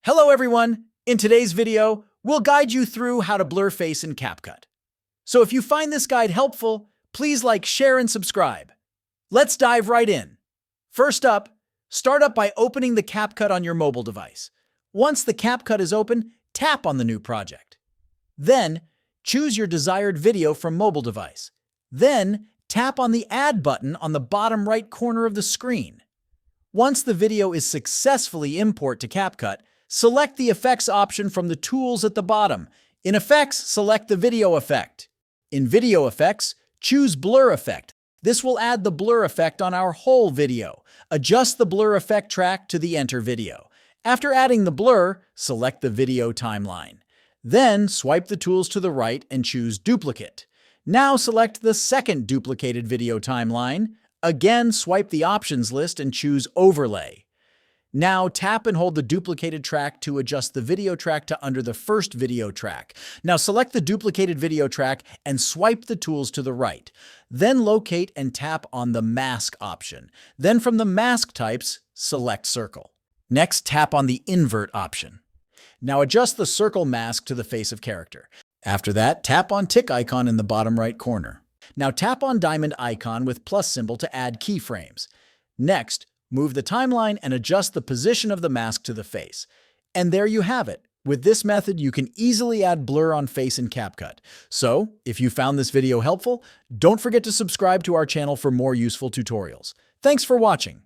Hello everyone! In today's video, we'll guide you through how to blur face in CapCut. So if you find this guide helpful, please like, share, and subscribe. Let's dive right in. First up, start up by opening the CapCut on your mobile device. Once the CapCut is open, tap on the new project. Then, choose your desired video from mobile device. Then, tap on the Add button on the bottom right corner of the screen. Once the video is successfully imported to CapCut, select the Effects option from the tools at the bottom. In Effects, select the Video Effect. In Video Effects, choose Blur Effect. This will add the blur effect on our whole video. Adjust the blur effect track to the Enter video. After adding the blur, select the video timeline. Then, swipe the tools to the right and choose Duplicate. Now select the second duplicated video timeline. Again, swipe the options list and choose Overlay. Now tap and hold the duplicated track to adjust the video track to under the first video track. Now select the duplicated video track and swipe the tools to the right. Then locate and tap on the Mask option. Then from the mask types, select Circle. Next, tap on the Invert option. Now adjust the circle mask to the face of character. After that, tap on Tick icon in the bottom right corner. Now tap on Diamond icon with plus symbol to add keyframes. Next, move the timeline and adjust the position of the mask to the face. And there you have it. With this method, you can easily add blur on face in CapCut. So, if you found this video helpful, don't forget to subscribe to our channel for more useful tutorials. Thanks for watching.